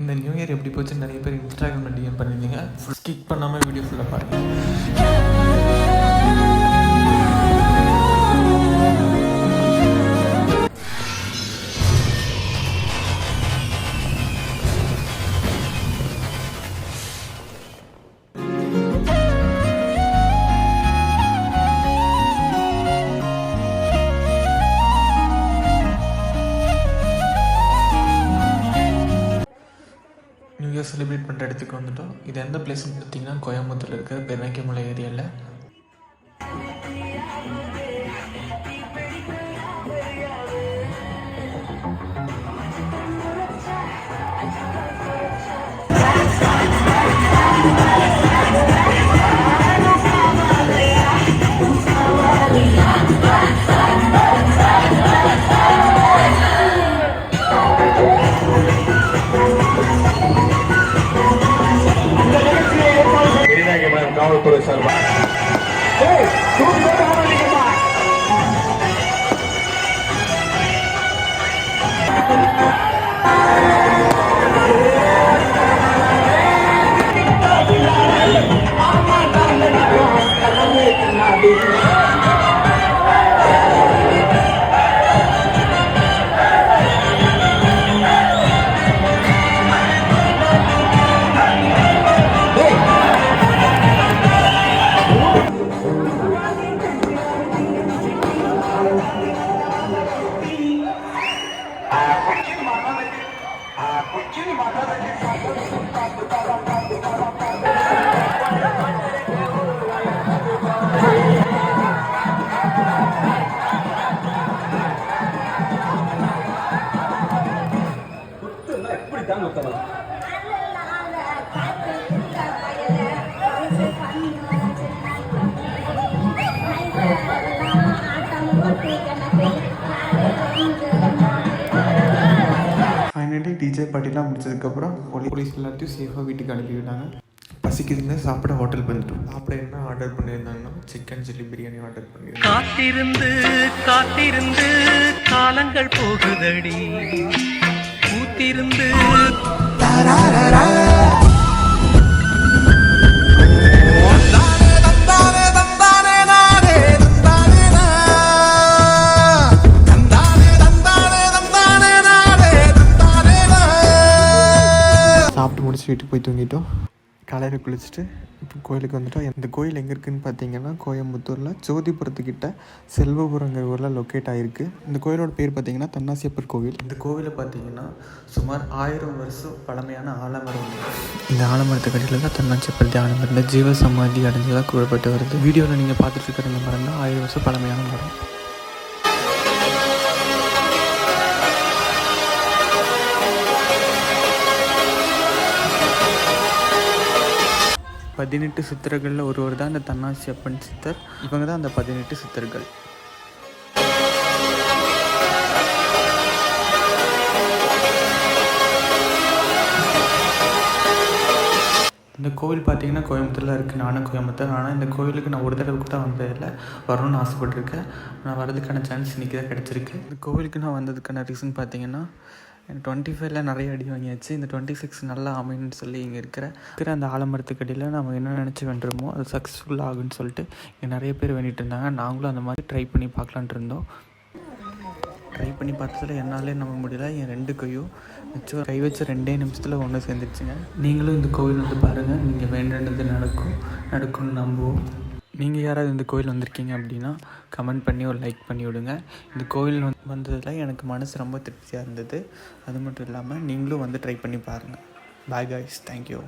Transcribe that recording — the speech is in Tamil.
இந்த நியூ இயர் எப்படி போச்சுன்னு நிறைய பேர் இன்ஸ்டாகிராமில் டிஎம் பண்ணியிருந்தீங்க. ஃபுல் ஸ்கிப் பண்ணாமல் வீடியோ ஃபுல்லாக பாருங்கள். நியூ இயர் செலிப்ரேட் பண்ணுற இடத்துக்கு வந்துட்டோம். இது எந்த பிளேஸ்னு பார்த்தீங்கன்னா கோயம்புத்தூரில் இருக்கிற பெருநாய்க்கமலை ஏரியாவில். காவல்துறை சார்பாக ஃபைனலி டிஜே பார்ட்டிலாம் முடிச்சதுக்கப்புறம் போலீஸ் எல்லாத்தையும் சேஃபாக வீட்டுக்கு அனுப்பிவிட்டாங்க. பசிக்குதுங்க, சாப்பிட ஹோட்டலுக்கு வந்துட்டோம். சாப்பிட என்ன ஆர்டர் பண்ணியிருந்தாங்கன்னா சிக்கன் சில்லி பிரியாணி ஆர்டர் பண்ணியிருந்தாங்க. காத்திருந்து காத்திருந்து காலங்கள் போகுதடி, பூத்திருந்து சாப்பிட்டு முடிச்சு வீட்டுக்கு போய் தூங்கிட்டோம். காலையில் குளிச்சுட்டு இப்போ கோயிலுக்கு வந்துட்டோம். இந்த கோயில் எங்கே இருக்குதுன்னு பார்த்தீங்கன்னா கோயம்புத்தூரில் ஜோதிபுரத்துக்கிட்ட செல்வபுரங்கிற ஊரில் லொக்கேட் ஆகிருக்கு. இந்த கோயிலோட பேர் பார்த்தீங்கன்னா தன்னாசியப்பர் கோவில். இந்த கோவிலை பார்த்தீங்கன்னா சுமார் 1000 வருஷம் பழமையான ஆலமரம். இந்த ஆலமரத்துக்கு அடியில் தான் தன்னாசியப்பர் தியானம் இருந்த ஜீவ சமாதி அடைஞ்சதாக கூறப்பட்டு வருது. வீடியோவில் நீங்கள் பார்த்துட்டு இருக்கிற இந்த மரம் தான் 1000 வருஷம் பழமையான மரம். பதினெட்டு சித்தர்களில் ஒருவர் தான் இந்த தன்னாசியப்பன் சித்தர். இவங்க தான் அந்த 18 சித்தர்கள். இந்த கோவில் பார்த்தீங்கன்னா கோயம்புத்தூரில் இருக்குது. நானும் கோயம்புத்தூர். ஆனால் இந்த கோவிலுக்கு நான் ஒரு தடவை கூட வந்ததில்லை. வரணும்னு ஆசைப்பட்டிருக்கேன். நான் வரதுக்கான சான்ஸ் இன்றைக்கி தான் கிடச்சிருக்கு. இந்த கோவிலுக்கு நான் வந்ததுக்கான ரீசன் பார்த்தீங்கன்னா 25ல் நிறைய அடி வாங்கியாச்சு. இந்த 26 நல்லா அமைன்னு சொல்லி இங்கே இருக்கிற அந்த ஆலமரத்துக்கடியில் நம்ம என்ன நினச்சி வேண்டுமோ அது சக்ஸஸ்ஃபுல்லாக ஆகுன்னு சொல்லிட்டு இங்கே நிறைய பேர் வேண்டிகிட்டு இருந்தாங்க. நாங்களும் அந்த மாதிரி ட்ரை பண்ணி பார்க்கலான்ட்டு இருந்தோம். ட்ரை பண்ணி பார்த்ததில் என்னாலே நம்ப முடியல. என் 2 கையும் மிச்சம் கை வச்ச 2 நிமிஷத்தில் ஒன்று சேர்ந்துருச்சுங்க. நீங்களும் இந்த கோவில் வந்து பாருங்கள். நீங்கள் வேண்டினது நடக்கும்னு நம்புவோம். நீங்கள் யாராவது இந்த கோயில் வந்திருக்கீங்க அப்படின்னா கமெண்ட் பண்ணி ஒரு லைக் பண்ணி விடுங்க. இந்த கோயில் வந்ததில் எனக்கு மனசு ரொம்ப திருப்தியாக இருந்தது. அது மட்டும் இல்லாமல் நீங்களும் வந்து ட்ரை பண்ணி பாருங்கள். Bye guys, thank you.